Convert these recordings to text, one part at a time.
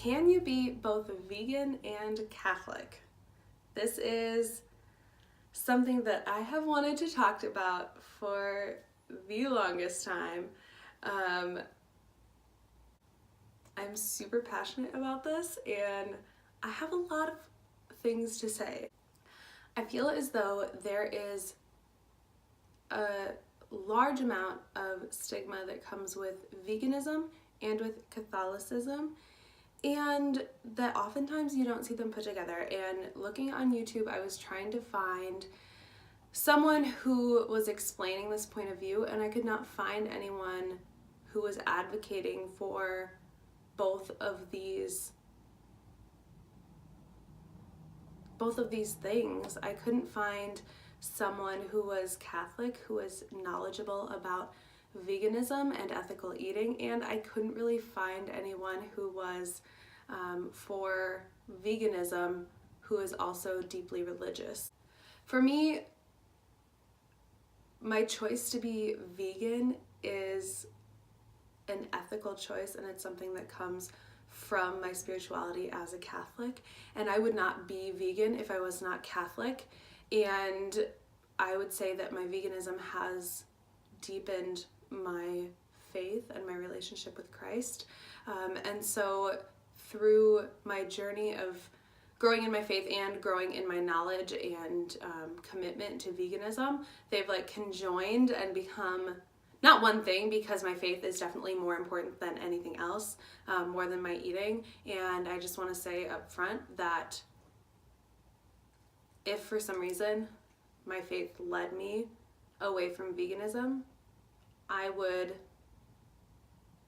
Can you be both vegan and Catholic? This is something that I have wanted to talk about for the longest time. I'm super passionate about this and I have a lot of things to say. I feel as though there is a large amount of stigma that comes with veganism and with Catholicism, and that oftentimes you don't see them put together. And looking on YouTube, I was trying to find someone who was explaining this point of view, and I could not find anyone who was advocating for both of these things. I couldn't find someone who was Catholic, who was knowledgeable about veganism and ethical eating, and I couldn't really find anyone who was for veganism who is also deeply religious. For me, my choice to be vegan is an ethical choice, and it's something that comes from my spirituality as a Catholic, and I would not be vegan if I was not Catholic. And I would say that my veganism has deepened my faith and my relationship with Christ. And so through my journey of growing in my faith and growing in my knowledge and commitment to veganism, they've conjoined and become not one thing, because my faith is definitely more important than anything else, more than my eating. And I just want to say up front that if for some reason my faith led me away from veganism, I would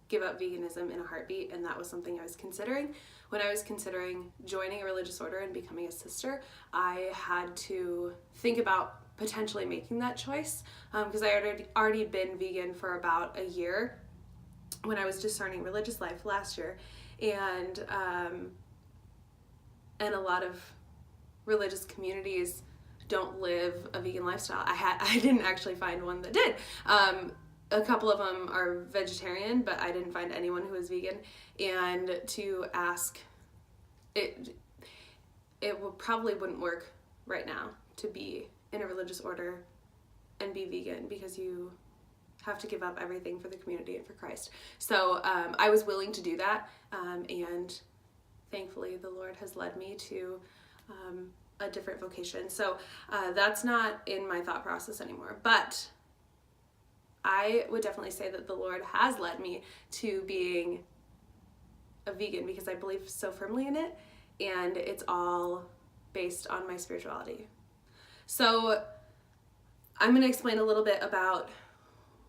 give up veganism in a heartbeat, and that was something I was considering. When I was considering joining a religious order and becoming a sister, I had to think about potentially making that choice, because I had already been vegan for about a year when I was discerning religious life last year, and a lot of religious communities don't live a vegan lifestyle. I didn't actually find one that did. A couple of them are vegetarian, but I didn't find anyone who was vegan. And to ask, it probably wouldn't work right now to be in a religious order and be vegan, because you have to give up everything for the community and for Christ. So I was willing to do that, and thankfully the Lord has led me to a different vocation. So that's not in my thought process anymore, but I would definitely say that the Lord has led me to being a vegan, because I believe so firmly in it, and it's all based on my spirituality. So I'm going to explain a little bit about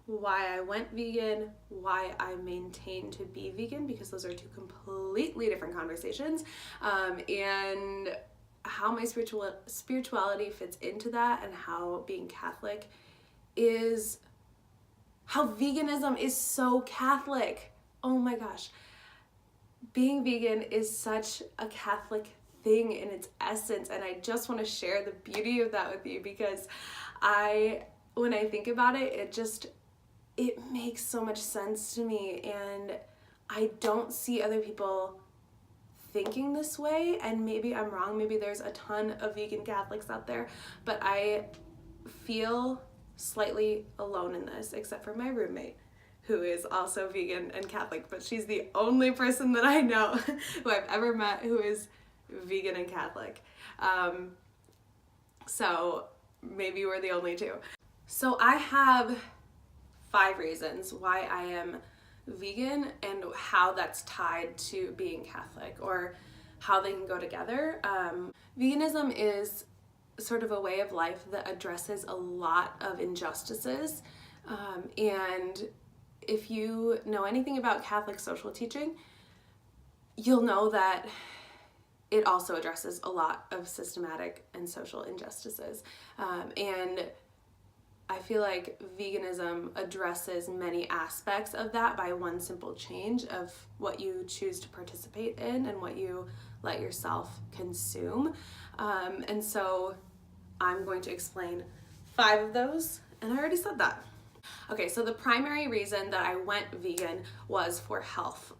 why I went vegan, why I maintain to be vegan, because those are two completely different conversations, and how my spirituality fits into that, and how being Catholic is, how veganism is so Catholic. Oh my gosh. Being vegan is such a Catholic thing in its essence, and I just want to share the beauty of that with you, because when I think about it, it makes so much sense to me, and I don't see other people thinking this way. And maybe I'm wrong, maybe there's a ton of vegan Catholics out there, but I feel slightly alone in this, except for my roommate, who is also vegan and Catholic, but she's the only person that I know who I've ever met who is vegan and Catholic. So maybe we're the only two. So I have 5 reasons why I am vegan and how that's tied to being Catholic, or how they can go together. Veganism is sort of a way of life that addresses a lot of injustices, and if you know anything about Catholic social teaching, you'll know that it also addresses a lot of systematic and social injustices, and I feel like veganism addresses many aspects of that by one simple change of what you choose to participate in and what you let yourself consume. And so I'm going to explain 5 of those, and I already said that. Okay, so the primary reason that I went vegan was for health.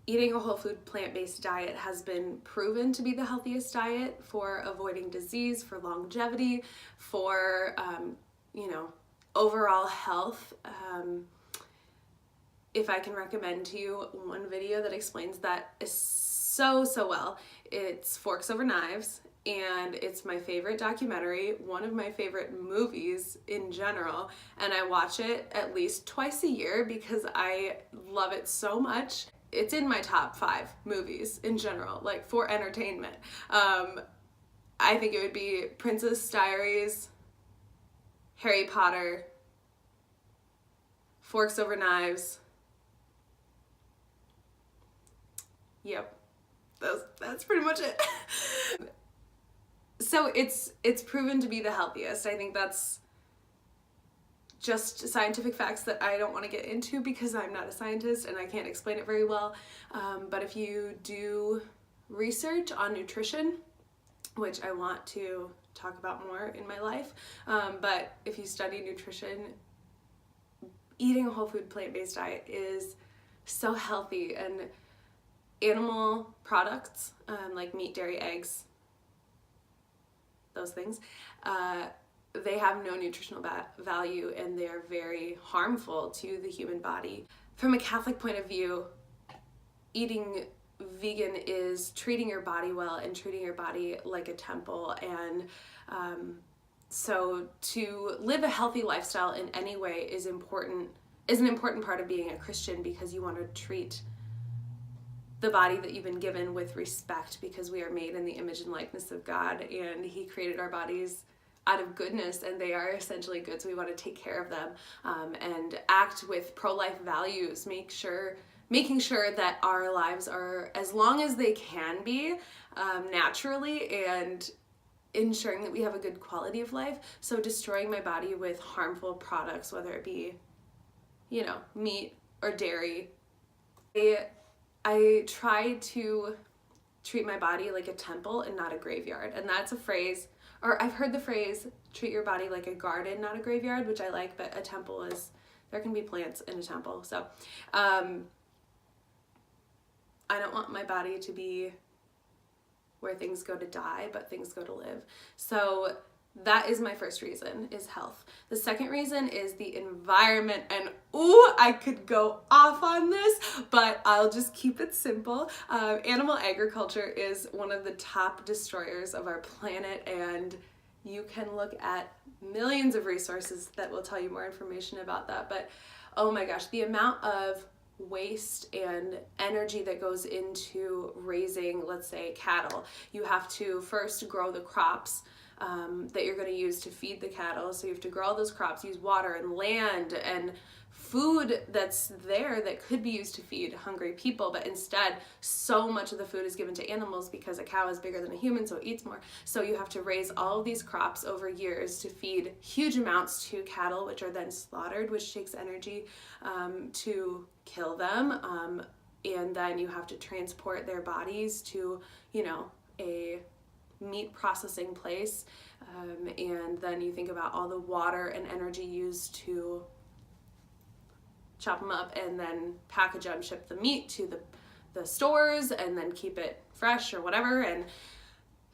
eating a whole food plant-based diet has been proven to be the healthiest diet for avoiding disease, for longevity, for overall health. If I can recommend to you one video that explains that is so well, it's Forks Over Knives, and it's my favorite documentary, one of my favorite movies in general, and I watch it at least twice a year because I love it so much. It's in my top 5 movies in general, like for entertainment. I think it would be Princess Diaries, Harry Potter, Forks Over Knives. Yep, that's pretty much it. So it's proven to be the healthiest. I think that's just scientific facts that I don't want to get into because I'm not a scientist and I can't explain it very well. But if you do research on nutrition, which I want to talk about more in my life, but if you study nutrition, eating a whole food plant-based diet is so healthy, and animal products like meat, dairy, eggs, those things, they have no nutritional value, and they're very harmful to the human body. From a Catholic point of view, eating vegan is treating your body well and treating your body like a temple. And so to live a healthy lifestyle in any way is an important part of being a Christian, because you want to treat the body that you've been given with respect, because we are made in the image and likeness of God, and He created our bodies out of goodness, and they are essentially good, so we want to take care of them and act with pro-life values, making sure that our lives are as long as they can be naturally, and ensuring that we have a good quality of life. So destroying my body with harmful products, whether it be, meat or dairy, I try to treat my body like a temple and not a graveyard. And that's a phrase, or I've heard the phrase, treat your body like a garden, not a graveyard, which I like, but a temple is, there can be plants in a temple. So I don't want my body to be where things go to die, but things go to live. So that is my first reason, is health. The second reason is the environment, and I could go off on this, but I'll just keep it simple. Animal agriculture is one of the top destroyers of our planet, and you can look at millions of resources that will tell you more information about that. But oh my gosh, the amount of waste and energy that goes into raising, let's say, cattle. You have to first grow the crops that you're going to use to feed the cattle. So you have to grow all those crops, use water and land and food that's there that could be used to feed hungry people, but instead so much of the food is given to animals because a cow is bigger than a human, so it eats more. So you have to raise all of these crops over years to feed huge amounts to cattle, which are then slaughtered, which takes energy to kill them, and then you have to transport their bodies to, a meat processing place, and then you think about all the water and energy used to chop them up and then package them, ship the meat to the stores, and then keep it fresh or whatever. And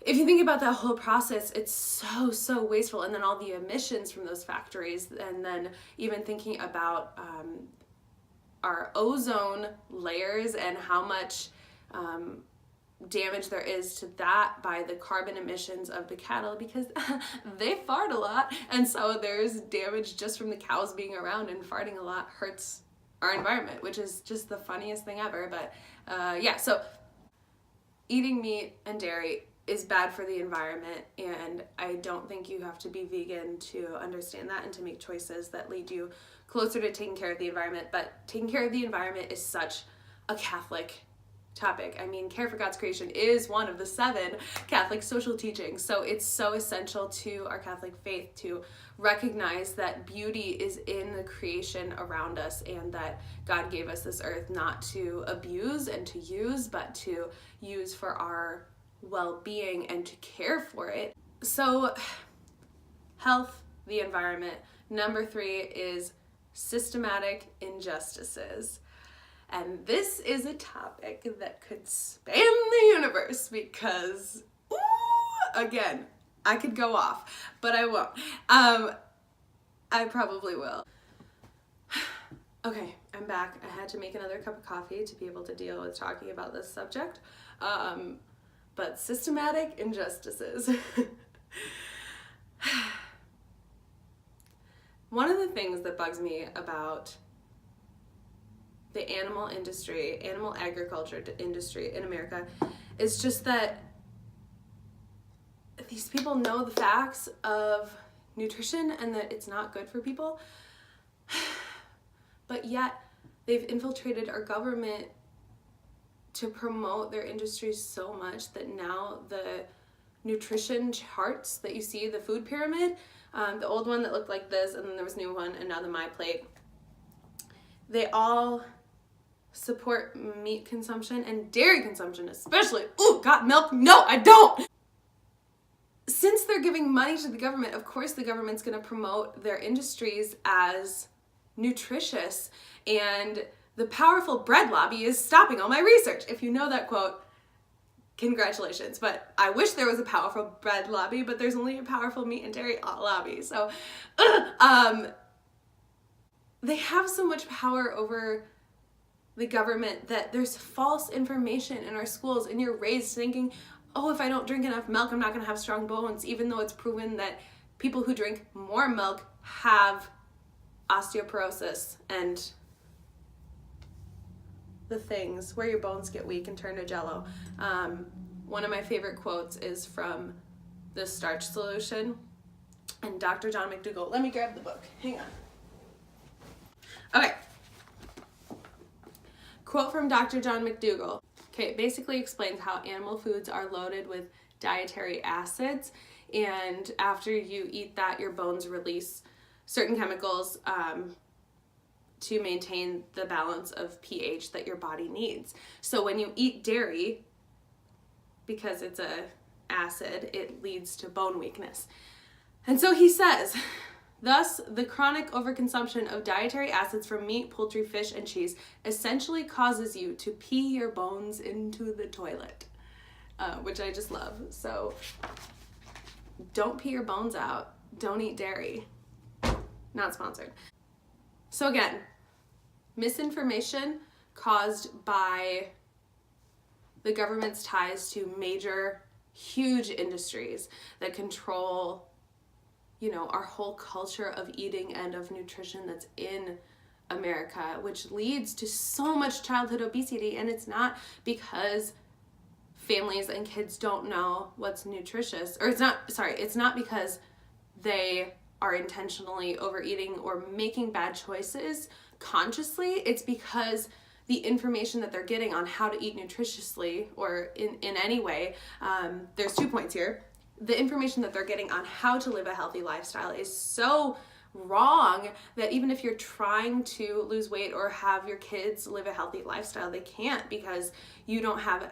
if you think about that whole process, it's so wasteful. And then all the emissions from those factories, and then even thinking about our ozone layers and how much damage there is to that by the carbon emissions of the cattle, because they fart a lot, and so there's damage just from the cows being around, and farting a lot hurts our environment, which is just the funniest thing ever. But so eating meat and dairy is bad for the environment, and I don't think you have to be vegan to understand that and to make choices that lead you closer to taking care of the environment. But taking care of the environment is such a Catholic topic. I mean, care for God's creation is one of the 7 Catholic social teachings. So it's so essential to our Catholic faith to recognize that beauty is in the creation around us, and that God gave us this earth not to abuse and to use, but to use for our well-being and to care for it. So health, the environment. Number 3 is systematic injustices. And this is a topic that could span the universe because, ooh, again, I could go off, but I won't. I probably will. Okay, I'm back. I had to make another cup of coffee to be able to deal with talking about this subject. But systematic injustices. One of the things that bugs me about the animal industry, animal agriculture industry in America, is just that these people know the facts of nutrition and that it's not good for people, but yet they've infiltrated our government to promote their industries so much that now the nutrition charts that you see, the food pyramid, the old one that looked like this, and then there was a new one, and now the My Plate, they all support meat consumption and dairy consumption especially. Ooh, got milk? No, I don't! Since they're giving money to the government, of course the government's going to promote their industries as nutritious, and the powerful bread lobby is stopping all my research. If you know that quote, congratulations. But I wish there was a powerful bread lobby, but there's only a powerful meat and dairy lobby. So they have so much power over the government that there's false information in our schools, and you're raised thinking, oh, if I don't drink enough milk, I'm not going to have strong bones, even though it's proven that people who drink more milk have osteoporosis and the things where your bones get weak and turn to jello. One of my favorite quotes is from The Starch Solution and Dr. John McDougall. Let me grab the book. Hang on. Okay. Quote from Dr. John McDougall. Okay, it basically explains how animal foods are loaded with dietary acids, and after you eat that, your bones release certain chemicals to maintain the balance of pH that your body needs. So when you eat dairy, because it's a acid, it leads to bone weakness. And so he says, thus, the chronic overconsumption of dietary acids from meat, poultry, fish, and cheese essentially causes you to pee your bones into the toilet, which I just love. So don't pee your bones out. Don't eat dairy. Not sponsored. So again, misinformation caused by the government's ties to major, huge industries that control, you know, our whole culture of eating and of nutrition that's in America, which leads to so much childhood obesity. And it's not because families and kids don't know what's nutritious, or it's not because they are intentionally overeating or making bad choices consciously. It's because the information that they're getting on how to eat nutritiously, or in any way, there's 2 points here. The information that they're getting on how to live a healthy lifestyle is so wrong that even if you're trying to lose weight or have your kids live a healthy lifestyle, they can't, because you don't have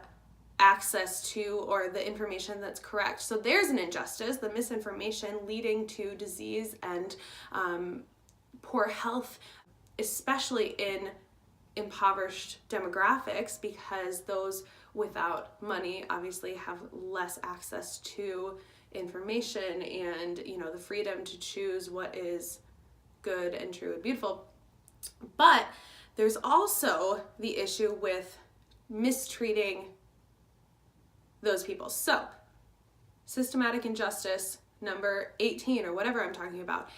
access to or the information that's correct. So there's an injustice, the misinformation leading to disease and poor health, especially in impoverished demographics, because those without money obviously have less access to information and, you know, the freedom to choose what is good and true and beautiful. But there's also the issue with mistreating those people. So, systematic injustice number 18, or whatever I'm talking about.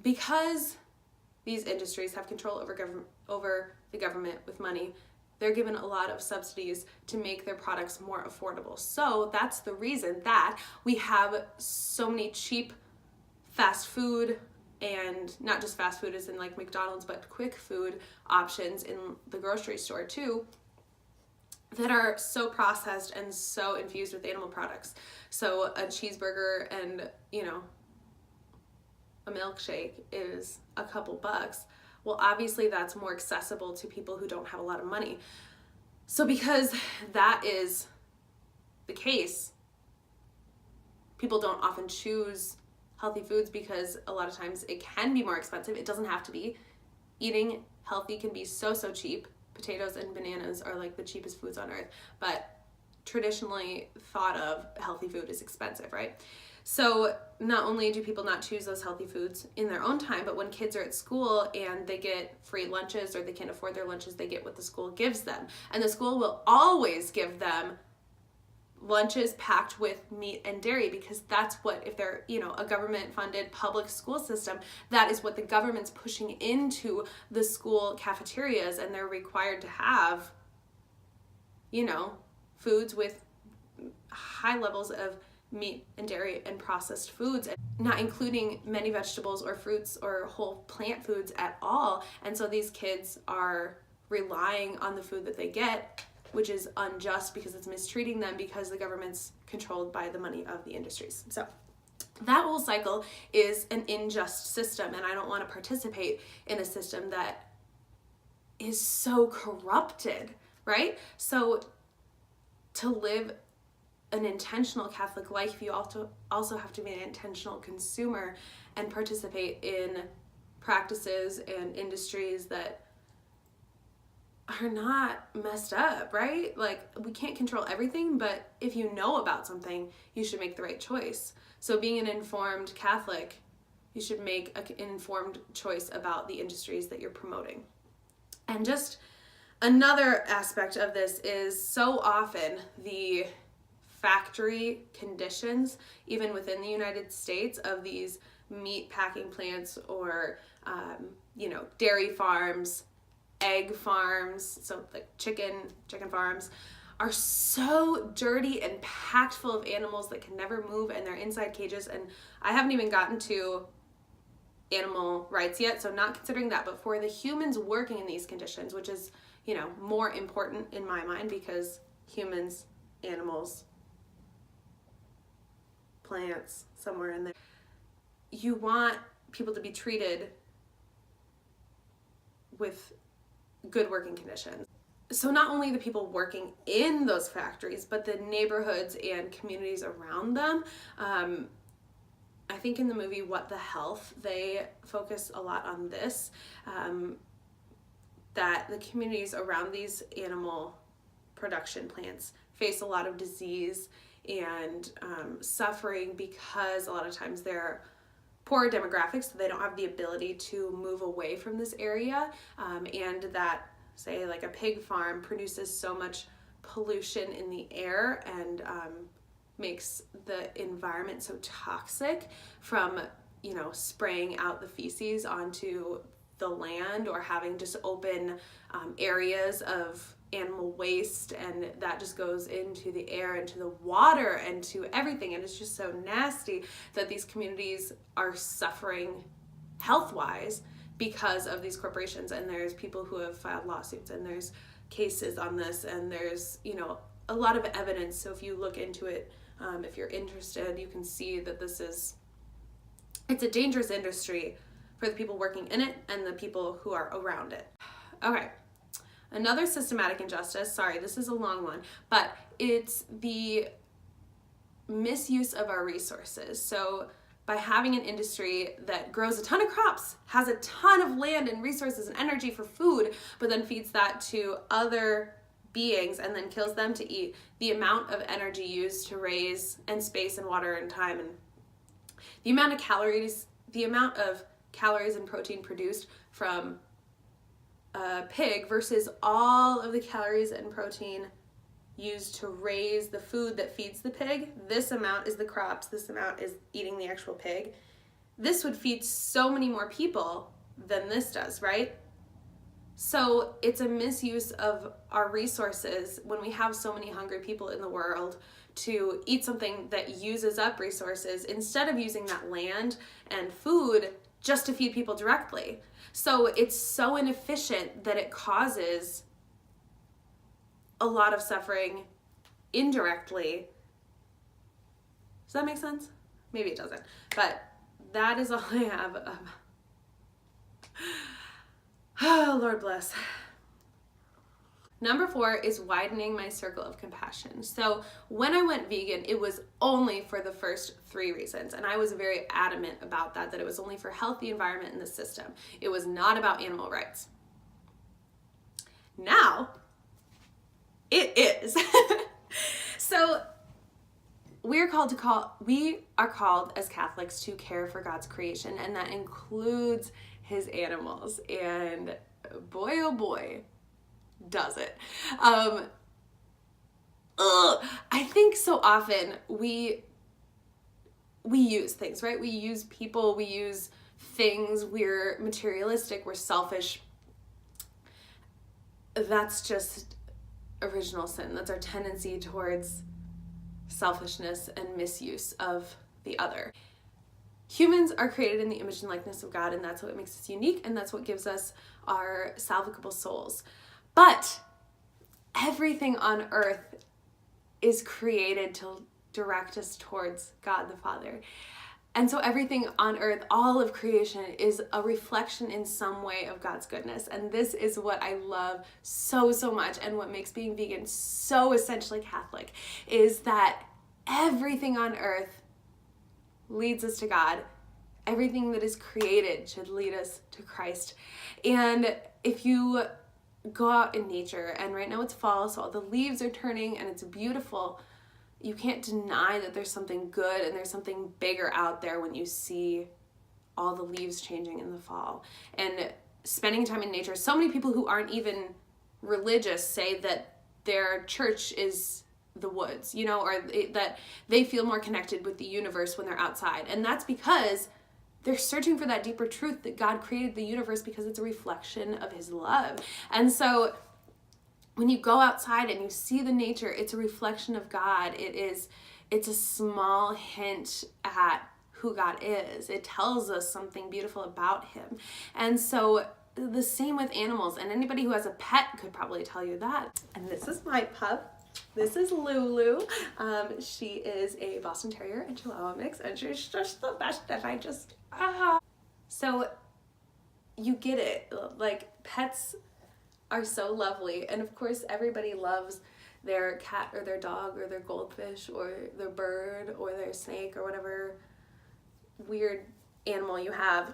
Because these industries have control over the government with money, they're given a lot of subsidies to make their products more affordable. So that's the reason that we have so many cheap fast food, and not just fast food as in like McDonald's, but quick food options in the grocery store too, that are so processed and so infused with animal products. So a cheeseburger and, you know, a milkshake is a couple bucks. Well, obviously that's more accessible to people who don't have a lot of money. So because that is the case, people don't often choose healthy foods because a lot of times it can be more expensive. It doesn't have to be. Eating healthy can be so cheap. Potatoes and bananas are like the cheapest foods on earth, but traditionally thought of healthy food is expensive, right? So not only do people not choose those healthy foods in their own time, but when kids are at school and they get free lunches or they can't afford their lunches, they get what the school gives them. And the school will always give them lunches packed with meat and dairy, because that's what, if they're, a government funded public school system, that is what the government's pushing into the school cafeterias, and they're required to have, foods with high levels of meat and dairy and processed foods, not including many vegetables or fruits or whole plant foods at all. And so these kids are relying on the food that they get, which is unjust because it's mistreating them, because the government's controlled by the money of the industries. So that whole cycle is an unjust system, and I don't want to participate in a system that is so corrupted, right? So to live an intentional Catholic life, you also have to be an intentional consumer and participate in practices and industries that are not messed up, right? Like, we can't control everything, but if you know about something, you should make the right choice. So being an informed Catholic, you should make an informed choice about the industries that you're promoting. And just another aspect of this is, so often the factory conditions, even within the United States, of these meat packing plants or, dairy farms, egg farms, so like chicken farms, are so dirty and packed full of animals that can never move, and they're inside cages. And I haven't even gotten to animal rights yet, so not considering that, but for the humans working in these conditions, which is, more important in my mind, because humans, animals, plants, somewhere in there, you want people to be treated with good working conditions. So not only the people working in those factories, but the neighborhoods and communities around them. I think in the movie What the Health, they focus a lot on this, that the communities around these animal production plants face a lot of disease and suffering, because a lot of times they're poor demographics, so they don't have the ability to move away from this area, and that, say, like a pig farm produces so much pollution in the air and makes the environment so toxic from, spraying out the feces onto the land, or having just open areas of animal waste, and that just goes into the air, into the water, and to everything, and it's just so nasty that these communities are suffering health-wise because of these corporations. And there's people who have filed lawsuits, and there's cases on this, and there's a lot of evidence. So if you look into it, if you're interested, you can see that it's a dangerous industry for the people working in it and the people who are around it. Okay. Another systematic injustice, sorry, this is a long one, but it's the misuse of our resources. So by having an industry that grows a ton of crops, has a ton of land and resources and energy for food, but then feeds that to other beings and then kills them to eat, the amount of energy used to raise, and space and water and time, and the amount of calories and protein produced from a pig versus all of the calories and protein used to raise the food that feeds the pig. This amount is the crops, this amount is eating the actual pig. This would feed so many more people than this does, right? So it's a misuse of our resources when we have so many hungry people in the world to eat something that uses up resources, instead of using that land and food just to feed people directly. So it's so inefficient that it causes a lot of suffering indirectly. Does that make sense? Maybe it doesn't. But that is all I have. Oh, Lord bless. Number 4 is widening my circle of compassion. So when I went vegan, it was only for the first 3 reasons. And I was very adamant about that it was only for health, the environment, and the system. It was not about animal rights. Now, it is. So we are called as Catholics to care for God's creation, and that includes his animals. And boy, oh boy, does it. I think so often we use things, right? We use people, we use things, we're materialistic, we're selfish. That's just original sin. That's our tendency towards selfishness and misuse of the other. Humans are created in the image and likeness of God, and that's what makes us unique, and that's what gives us our salvable souls. But everything on earth is created to direct us towards God the Father. And so everything on earth, all of creation, is a reflection in some way of God's goodness. And this is what I love so, so much, and what makes being vegan so essentially Catholic, is that everything on earth leads us to God. Everything that is created should lead us to Christ. And if you go out in nature, and right now it's fall, so all the leaves are turning and it's beautiful, you can't deny that there's something good and there's something bigger out there when you see all the leaves changing in the fall. And spending time in nature, so many people who aren't even religious say that their church is the woods, or that they feel more connected with the universe when they're outside. And that's because they're searching for that deeper truth that God created the universe because it's a reflection of his love. And so when you go outside and you see the nature, it's a reflection of God. It's a small hint at who God is. It tells us something beautiful about him. And so the same with animals, and anybody who has a pet could probably tell you that. And this is my pup. This is Lulu. She is a Boston Terrier and Chihuahua mix, and she's just the best, and I just, So you get it. Like, pets are so lovely, and of course everybody loves their cat or their dog or their goldfish or their bird or their snake or whatever weird animal you have.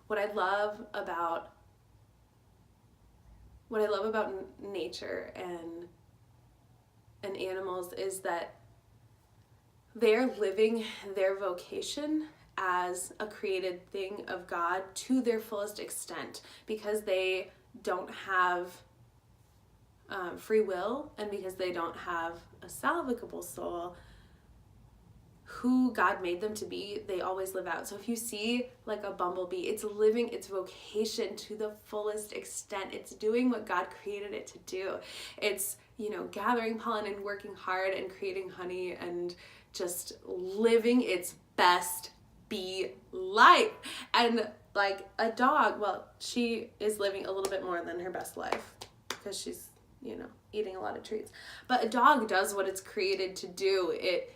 What I love about nature and animals is that they're living their vocation as a created thing of God to their fullest extent, because they don't have free will, and because they don't have a salvable soul, who God made them to be, they always live out. So if you see like a bumblebee, it's living its vocation to the fullest extent. It's doing what God created it to do. It's, gathering pollen and working hard and creating honey and just living its best bee life. And like a dog, well, she is living a little bit more than her best life because she's, eating a lot of treats. But a dog does what it's created to do. It,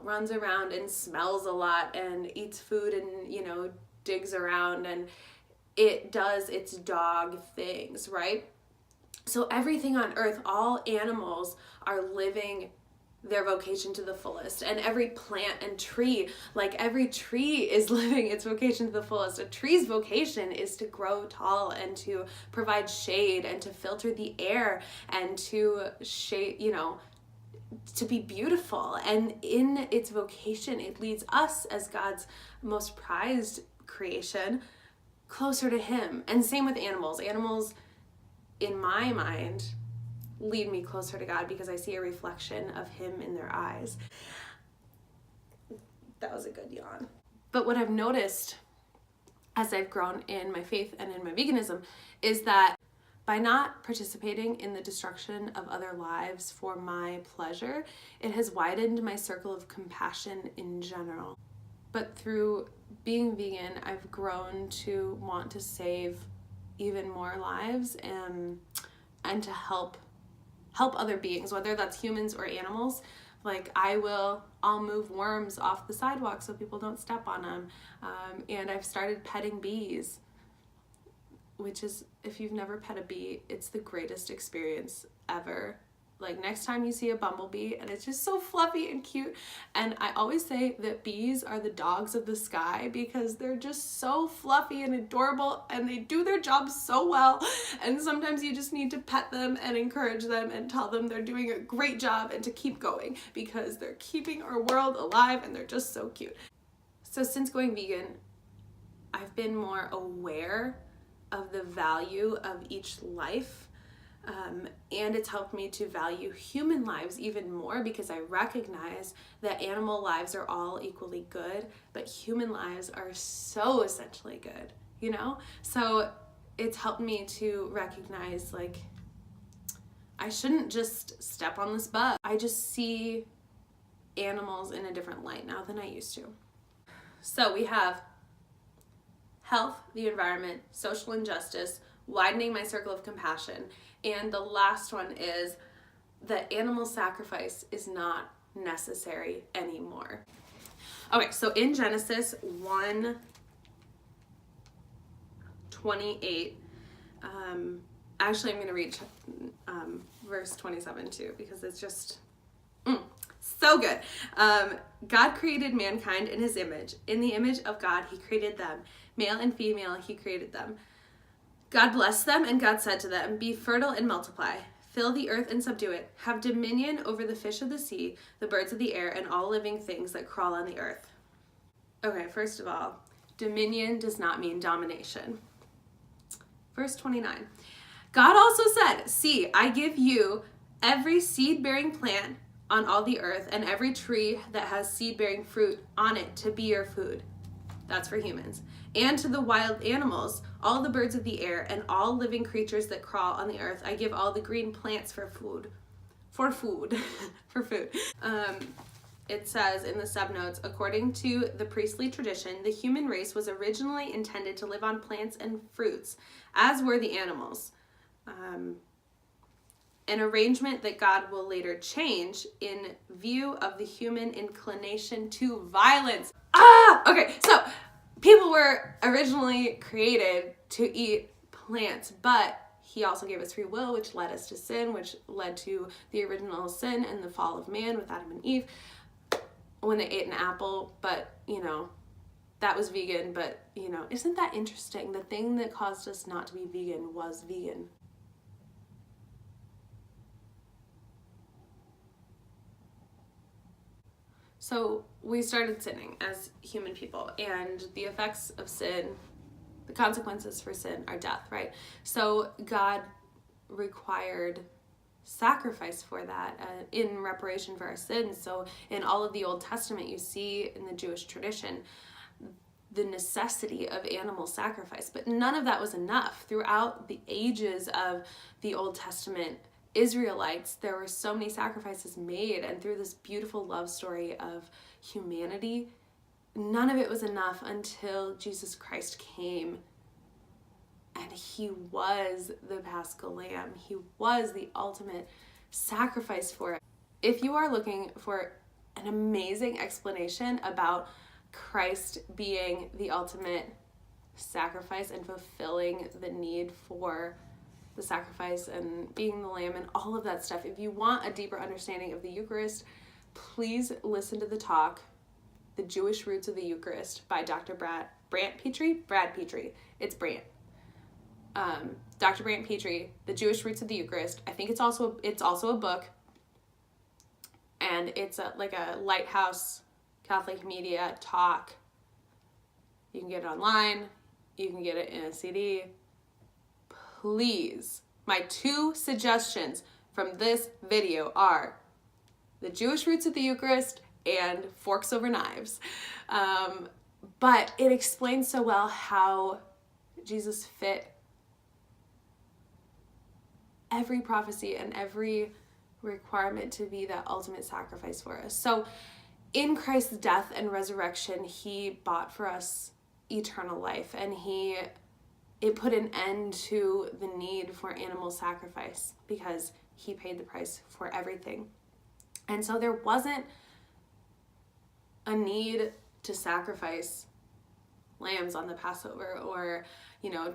runs around and smells a lot and eats food and, digs around, and it does its dog things, right? So everything on earth, all animals are living their vocation to the fullest, and every plant and tree, like every tree is living its vocation to the fullest. A tree's vocation is to grow tall and to provide shade and to filter the air and to shade, to be beautiful. And in its vocation, it leads us as God's most prized creation closer to him. And same with animals. Animals, in my mind, lead me closer to God because I see a reflection of him in their eyes. That was a good yawn. But what I've noticed as I've grown in my faith and in my veganism is that by not participating in the destruction of other lives for my pleasure, it has widened my circle of compassion in general. But through being vegan, I've grown to want to save even more lives and to help other beings, whether that's humans or animals. Like I'll move worms off the sidewalk so people don't step on them. And I've started petting bees, which is, if you've never pet a bee, it's the greatest experience ever. Like next time you see a bumblebee, and it's just so fluffy and cute. And I always say that bees are the dogs of the sky because they're just so fluffy and adorable, and they do their job so well. And sometimes you just need to pet them and encourage them and tell them they're doing a great job and to keep going because they're keeping our world alive and they're just so cute. So since going vegan, I've been more aware of the value of each life. And it's helped me to value human lives even more because I recognize that animal lives are all equally good, but human lives are so essentially good, you know? So it's helped me to recognize, like, I shouldn't just step on this bug. I just see animals in a different light now than I used to. So we have health, the environment, social injustice, widening my circle of compassion, and the last one is that animal sacrifice is not necessary anymore. Okay, so in Genesis 1:28, actually I'm going to read verse 27 too because it's just so good. God created mankind in his image. In the image of God, he created them. Male and female, he created them. God blessed them, and God said to them, "Be fertile and multiply. Fill the earth and subdue it. Have dominion over the fish of the sea, the birds of the air, and all living things that crawl on the earth." Okay, first of all, dominion does not mean domination. Verse 29. God also said, "See, I give you every seed-bearing plant on all the earth, and every tree that has seed-bearing fruit on it to be your food." That's for humans. "And to the wild animals, all the birds of the air, and all living creatures that crawl on the earth, I give all the green plants for food. For food. For food. It says in the subnotes, according to the priestly tradition, the human race was originally intended to live on plants and fruits, as were the animals. An arrangement that God will later change in view of the human inclination to violence. Okay, so people were originally created to eat plants, but he also gave us free will, which led us to sin, which led to the original sin and the fall of man with Adam and Eve when they ate an apple. But, you know, that was vegan. But, you know, isn't that interesting? The thing that caused us not to be vegan was vegan. So we started sinning as human people, and the effects of sin, the consequences for sin are death, right? So God required sacrifice for that in reparation for our sins. So in all of the Old Testament, you see in the Jewish tradition the necessity of animal sacrifice, but none of that was enough. Throughout the ages of the Old Testament Israelites, there were so many sacrifices made, and through this beautiful love story of humanity, none of it was enough until Jesus Christ came, and he was the Paschal Lamb. He was the ultimate sacrifice for it. If you are looking for an amazing explanation about Christ being the ultimate sacrifice and fulfilling the need for the sacrifice and being the lamb and all of that stuff, if you want a deeper understanding of the Eucharist, please listen to the talk, The Jewish Roots of the Eucharist by Dr. Brad Petrie. It's Brant. Dr. Brant Petrie, The Jewish Roots of the Eucharist. I think it's also a book, and it's like a Lighthouse Catholic Media talk. You can get it online. You can get it in a CD. Please, my 2 suggestions from this video are The Jewish Roots of the Eucharist and Forks Over Knives. But it explains so well how Jesus fit every prophecy and every requirement to be that ultimate sacrifice for us. So in Christ's death and resurrection, he bought for us eternal life, and it put an end to the need for animal sacrifice because he paid the price for everything. And so there wasn't a need to sacrifice lambs on the Passover, or,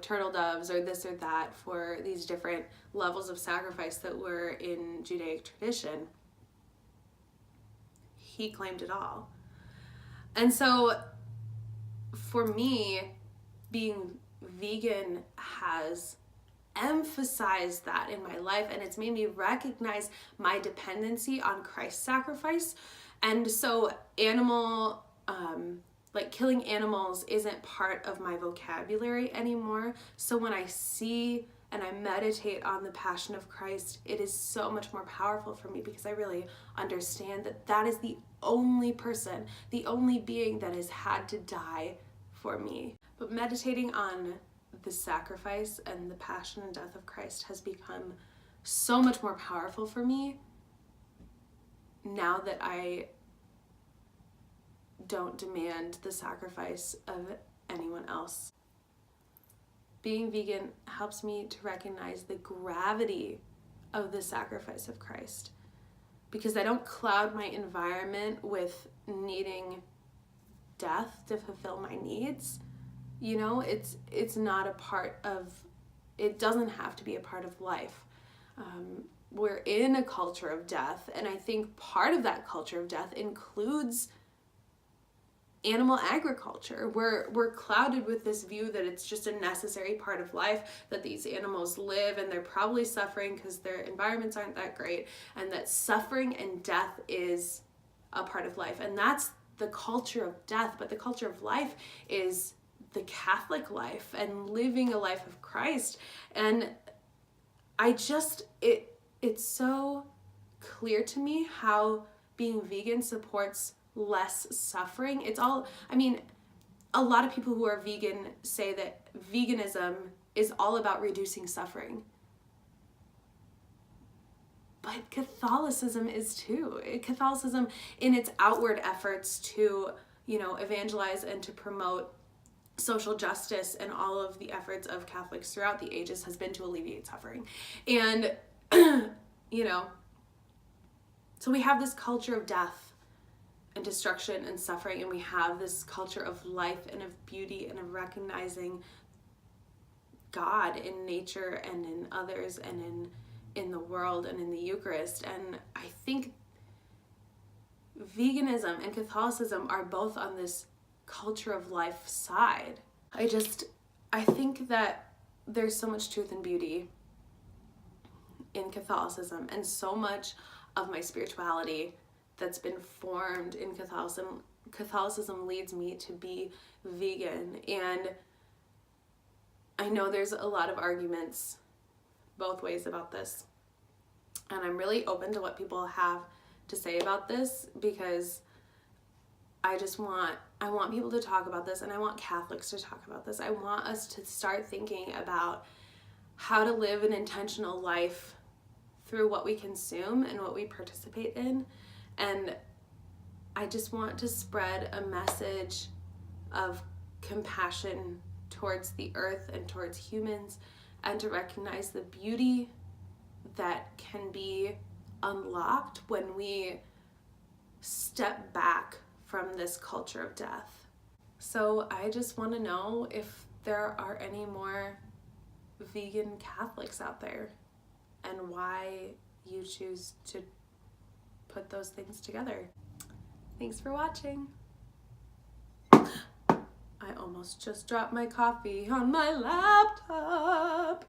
turtle doves, or this or that, for these different levels of sacrifice that were in Judaic tradition. He claimed it all. And so for me, being vegan has emphasized that in my life, and it's made me recognize my dependency on Christ's sacrifice. And so killing animals isn't part of my vocabulary anymore. So when I see and I meditate on the passion of Christ, it is so much more powerful for me, because I really understand that that is the only person, the only being that has had to die for me. But meditating on the sacrifice and the passion and death of Christ has become so much more powerful for me now that I don't demand the sacrifice of anyone else. Being vegan helps me to recognize the gravity of the sacrifice of Christ, because I don't cloud my environment with needing death to fulfill my needs. It's not a part of, it doesn't have to be a part of life. We're in a culture of death, and I think part of that culture of death includes animal agriculture. We're clouded with this view that it's just a necessary part of life, that these animals live and they're probably suffering because their environments aren't that great, and that suffering and death is a part of life. And that's the culture of death, but the culture of life is the Catholic life and living a life of Christ. And it's so clear to me how being vegan supports less suffering. A lot of people who are vegan say that veganism is all about reducing suffering. But Catholicism is too. Catholicism, in its outward efforts to, evangelize and to promote social justice, and all of the efforts of Catholics throughout the ages, has been to alleviate suffering. And, so we have this culture of death and destruction and suffering, and we have this culture of life and of beauty and of recognizing God in nature and in others and in the world and in the Eucharist. And I think veganism and Catholicism are both on this culture of life side. I think that there's so much truth and beauty in Catholicism, and so much of my spirituality that's been formed in Catholicism leads me to be vegan. And I know there's a lot of arguments both ways about this, and I'm really open to what people have to say about this, because I want people to talk about this, and I want Catholics to talk about this. I want us to start thinking about how to live an intentional life through what we consume and what we participate in. And I just want to spread a message of compassion towards the earth and towards humans, and to recognize the beauty that can be unlocked when we step back from this culture of death. So I just want to know if there are any more vegan Catholics out there, and why you choose to put those things together. Thanks for watching. I almost just dropped my coffee on my laptop.